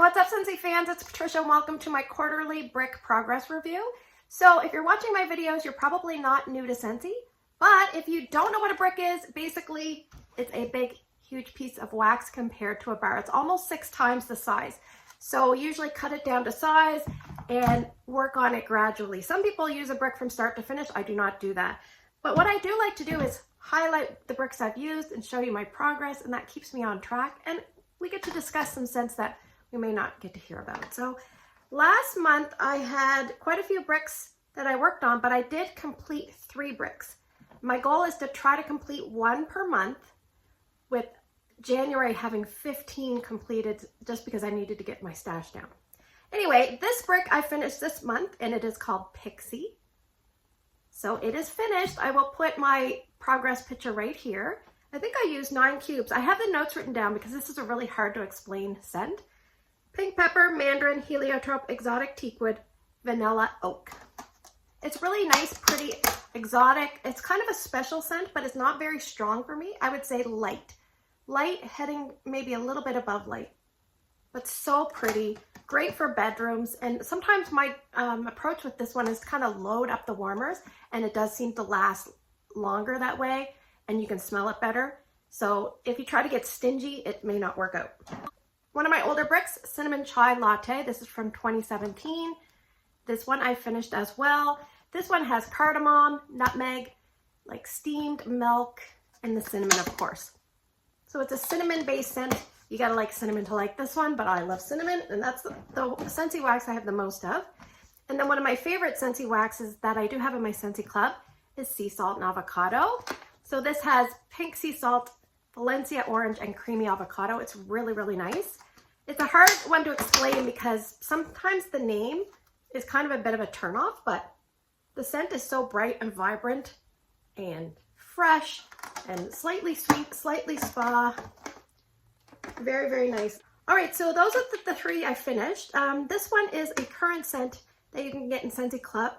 What's up, Scentsy fans? It's Patricia and welcome to my quarterly brick progress review. So if you're watching my videos, you're probably not new to Scentsy, but if you don't know what a brick is, basically it's a big, huge piece of wax compared to a bar. It's almost 6 times the size. So usually cut it down to size and work on it gradually. Some people use a brick from start to finish. I do not do that. But what I do like to do is highlight the bricks I've used and show you my progress, and that keeps me on track. And we get to discuss some scents that we may not get to hear about. So last month I had quite a few bricks that I worked on, but I did complete 3 bricks. My goal is to try to complete 1 per month, with January having 15 completed just because I needed to get my stash down. Anyway, this brick I finished this month and it is called Pixie. So it is finished. I will put my progress picture right here. I think I used 9 cubes. I have the notes written down because this is a really hard to explain scent. Pink pepper, mandarin, heliotrope, exotic teakwood, vanilla, oak. It's really nice, pretty, exotic. It's kind of a special scent, but it's not very strong for me. I would say light. Light, heading maybe a little bit above light. But so pretty. Great for bedrooms. And sometimes my approach with this one is kind of load up the warmers, and it does seem to last longer that way, and you can smell it better. So if you try to get stingy, it may not work out. One of my older bricks, Cinnamon Chai Latte. This is from 2017. This one I finished as well. This one has cardamom, nutmeg, like steamed milk, and the cinnamon, of course. So it's a cinnamon-based scent. You gotta like cinnamon to like this one, but I love cinnamon, and that's the Scentsy wax I have the most of. And then one of my favorite Scentsy waxes that I do have in my Scentsy club is sea salt and avocado. So this has pink sea salt, Valencia orange, and creamy avocado. It's really, really nice. It's a hard one to explain because sometimes the name is kind of a bit of a turnoff, but the scent is so bright and vibrant and fresh and slightly sweet, slightly spa. Very, very nice. All right, so those are the 3 I finished. This one is a current scent that you can get in Scentsy Club.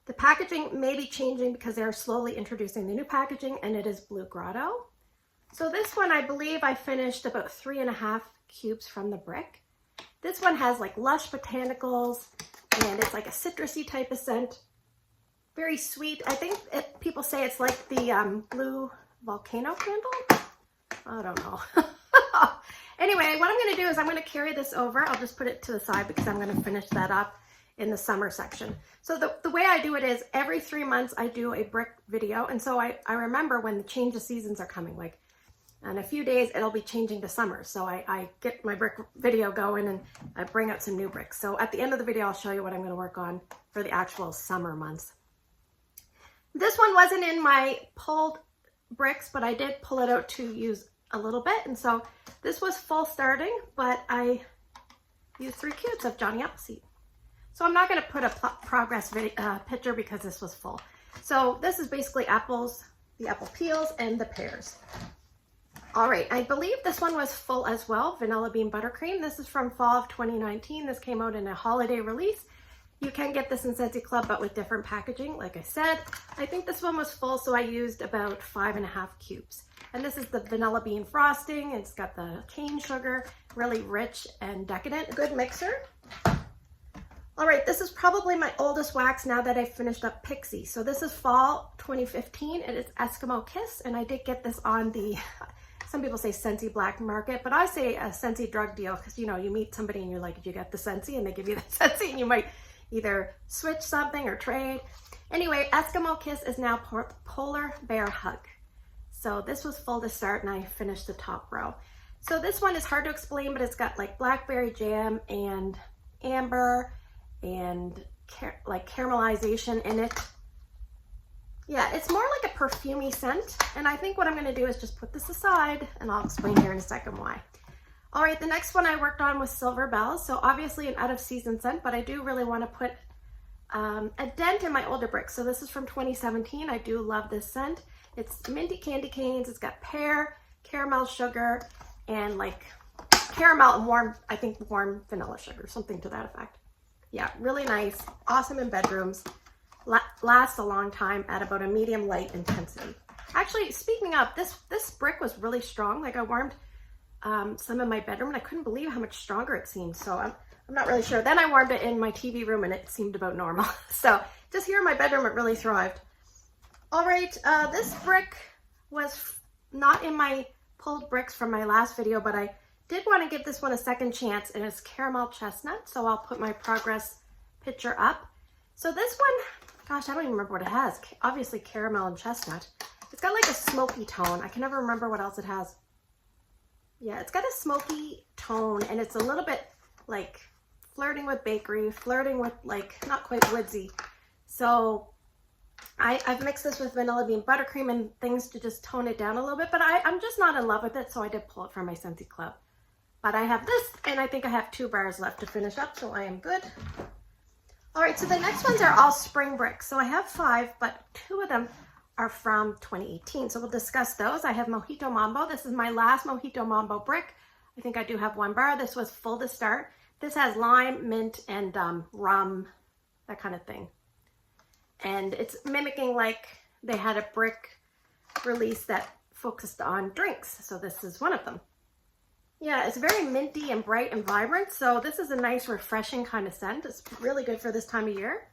The packaging may be changing because they're slowly introducing the new packaging, and it is Blue Grotto. So this one, I believe I finished about 3.5 cubes from the brick. This one has like lush botanicals, and it's like a citrusy type of scent. Very sweet. I think people say it's like the blue volcano candle. I don't know. Anyway, what I'm going to do is I'm going to carry this over. I'll just put it to the side because I'm going to finish that up in the summer section. So the way I do it is every 3 months I do a brick video. And so I remember when the change of seasons are coming, like in a few days it'll be changing to summer. So I get my brick video going and I bring out some new bricks. So at the end of the video, I'll show you what I'm going to work on for the actual summer months. This one wasn't in my pulled bricks, but I did pull it out to use a little bit. And so this was full starting, but I used 3 cubes of Johnny Appleseed. So I'm not going to put a progress picture because this was full. So this is basically apples, the apple peels, and the pears. All right, I believe this one was full as well, Vanilla Bean Buttercream. This is from fall of 2019. This came out in a holiday release. You can get this in Scentsy Club, but with different packaging, like I said. I think this one was full, so I used about 5.5 cubes. And this is the vanilla bean frosting. It's got the cane sugar, really rich and decadent. A good mixer. All right, this is probably my oldest wax now that I've finished up Pixie. So this is fall 2015, and it's Eskimo Kiss, and I did get this on the, some people say Scentsy Black Market, but I say a Scentsy drug deal because, you know, you meet somebody and you're like, did you get the Scentsy? And they give you the Scentsy, and you might either switch something or trade. Anyway, Eskimo Kiss is now Polar Bear Hug. So this was full to start, and I finished the top row. So this one is hard to explain, but it's got like blackberry jam and amber and like caramelization in it. Yeah, it's more like a perfumey scent. And I think what I'm gonna do is just put this aside, and I'll explain here in a second why. All right, the next one I worked on was Silver Bells. So obviously an out of season scent, but I do really want to put a dent in my older bricks. So this is from 2017. I do love this scent. It's minty candy canes. It's got pear, caramel sugar, and like caramel and warm, I think warm vanilla sugar, something to that effect. Yeah, really nice. Awesome in bedrooms. Lasts a long time at about a medium light intensity. Actually, speaking of, this brick was really strong. Like I warmed some in my bedroom, and I couldn't believe how much stronger it seemed. So I'm not really sure. Then I warmed it in my TV room and it seemed about normal. So just here in my bedroom, it really thrived. All right, this brick was not in my pulled bricks from my last video, but I did want to give this one a second chance, and it's caramel chestnut. So I'll put my progress picture up. So this one, gosh, I don't even remember what it has. Obviously caramel and chestnut. It's got like a smoky tone. I can never remember what else it has. Yeah, it's got a smoky tone, and it's a little bit like flirting with bakery, flirting with like not quite woodsy. So I've mixed this with vanilla bean buttercream and things to just tone it down a little bit, but I'm just not in love with it, so I did pull it from my Scentsy Club. But I have this, and I think I have 2 bars left to finish up, so I am good. All right, so the next ones are all spring bricks. So I have 5, but 2 of them are from 2018. So we'll discuss those. I have Mojito Mambo. This is my last Mojito Mambo brick. I think I do have 1 bar. This was full to start. This has lime, mint, and rum, that kind of thing. And it's mimicking like they had a brick release that focused on drinks. So this is one of them. Yeah, it's very minty and bright and vibrant. So this is a nice, refreshing kind of scent. It's really good for this time of year.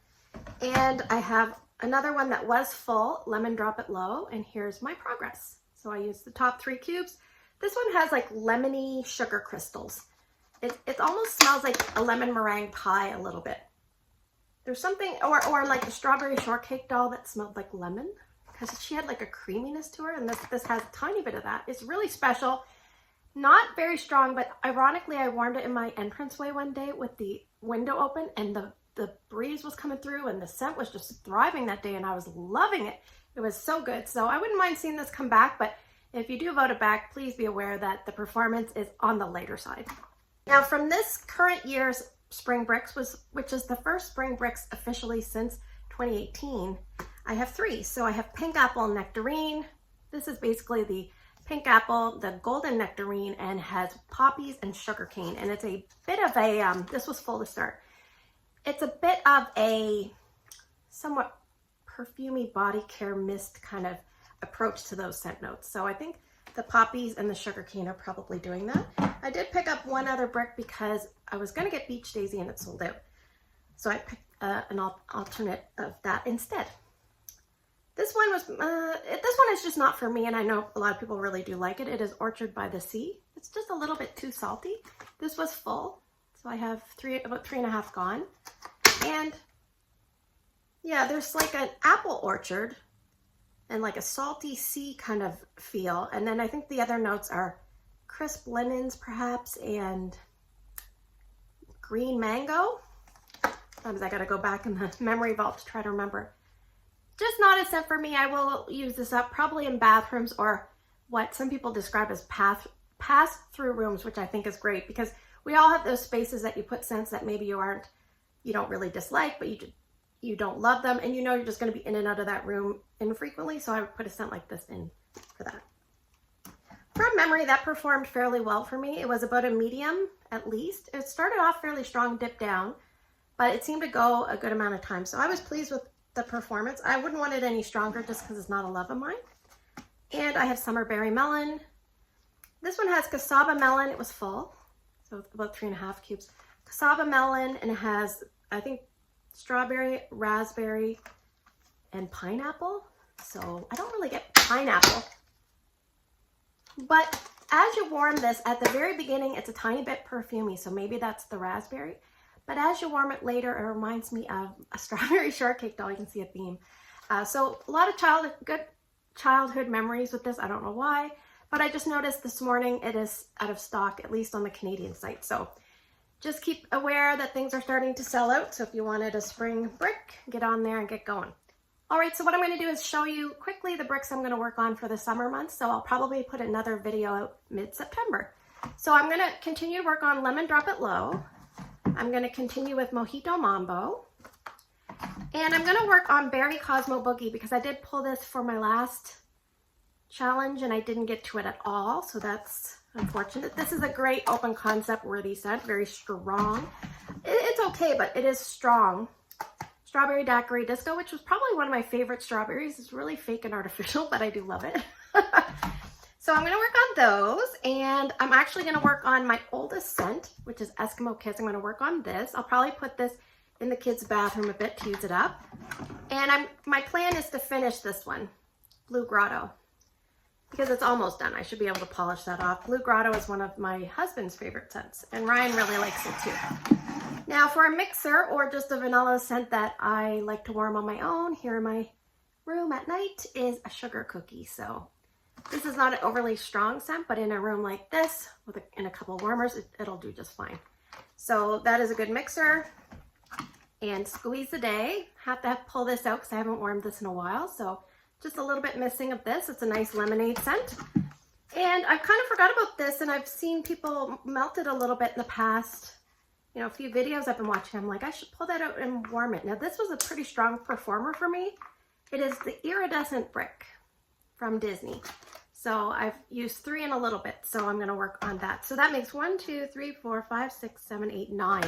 And I have another one that was full, Lemon Drop It Low. And here's my progress. So I used the top 3 cubes. This one has like lemony sugar crystals. It almost smells like a lemon meringue pie a little bit. There's something, or like the strawberry shortcake doll that smelled like lemon, because she had like a creaminess to her, and this has a tiny bit of that. It's really special. Not very strong, but ironically, I warmed it in my entranceway one day with the window open, and the breeze was coming through, and the scent was just thriving that day, and I was loving it. It was so good. So I wouldn't mind seeing this come back, but if you do vote it back, please be aware that the performance is on the lighter side. Now, from this current year's spring bricks, which is the first spring bricks officially since 2018, I have 3. So I have pink apple nectarine. This is basically the pink apple, the golden nectarine, and has poppies and sugarcane. And it's a bit of a, this was full to start. It's a bit of a somewhat perfumey body care mist kind of approach to those scent notes. So I think the poppies and the sugarcane are probably doing that. I did pick up 1 other brick because I was going to get Beach Daisy and it sold out. So I picked an alternate of that instead. This one was, this one is just not for me, and I know a lot of people really do like it. It is Orchard by the Sea. It's just a little bit too salty. This was full, so I have about 3.5 gone. And yeah, there's like an apple orchard and like a salty sea kind of feel. And then I think the other notes are crisp lemons perhaps, and green mango. Sometimes I gotta go back in the memory vault to try to remember. Just not a scent for me. I will use this up probably in bathrooms, or what some people describe as pass-through rooms, which I think is great, because we all have those spaces that you put scents that maybe you don't really dislike, but you don't love them, and you know you're just going to be in and out of that room infrequently, so I would put a scent like this in for that. From memory, that performed fairly well for me. It was about a medium at least. It started off fairly strong, dipped down, but it seemed to go a good amount of time, so I was pleased with the performance. I wouldn't want it any stronger just because it's not a love of mine. And I have Summer Berry Melon. This one has Cassava Melon. It was full, so about 3.5 cubes. Cassava Melon, and it has, I think, strawberry, raspberry, and pineapple. So I don't really get pineapple. But as you warm this, at the very beginning, it's a tiny bit perfumey, so maybe that's the raspberry. But as you warm it later, it reminds me of a strawberry shortcake doll. You can see a theme. So a lot of good childhood memories with this. I don't know why, but I just noticed this morning it is out of stock, at least on the Canadian site. So just keep aware that things are starting to sell out. So if you wanted a spring brick, get on there and get going. All right, so what I'm going to do is show you quickly the bricks I'm going to work on for the summer months. So I'll probably put another video out mid-September. So I'm going to continue to work on Lemon Drop It Low. I'm going to continue with Mojito Mambo. And I'm going to work on Berry Cosmo Boogie because I did pull this for my last challenge and I didn't get to it at all. So that's unfortunate. This is a great open concept worthy scent, very strong. It's okay, but it is strong. Strawberry Daiquiri Disco, which was probably one of my favorite strawberries. It's really fake and artificial, but I do love it. So I'm going to work on those, and I'm actually going to work on my oldest scent, which is Eskimo Kiss. I'm going to work on this. I'll probably put this in the kids' bathroom a bit to use it up. And my plan is to finish this one, Blue Grotto, because it's almost done. I should be able to polish that off. Blue Grotto is one of my husband's favorite scents, and Ryan really likes it too. Now for a mixer or just a vanilla scent that I like to warm on my own here in my room at night is a sugar cookie. So this is not an overly strong scent, but in a room like this, in a couple of warmers, it'll do just fine. So that is a good mixer. And Squeeze a Day. Have to pull this out because I haven't warmed this in a while. So just a little bit missing of this. It's a nice lemonade scent. And I kind of forgot about this, and I've seen people melt it a little bit in the past. You know, a few videos I've been watching. I'm like, I should pull that out and warm it. Now this was a pretty strong performer for me. It is the Iridescent Brick from Disney. So I've used 3 in a little bit, so I'm going to work on that. So that makes 1, 2, 3, 4, 5, 6, 7, 8, 9.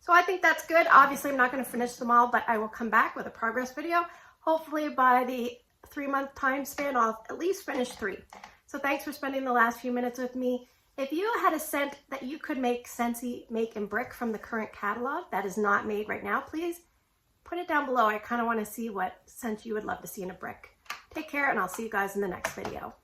So I think that's good. Obviously, I'm not going to finish them all, but I will come back with a progress video. Hopefully by the 3-month time span, I'll at least finish 3. So thanks for spending the last few minutes with me. If you had a scent that you could make Scentsy make in brick from the current catalog that is not made right now, please put it down below. I kind of want to see what scent you would love to see in a brick. Take care, and I'll see you guys in the next video.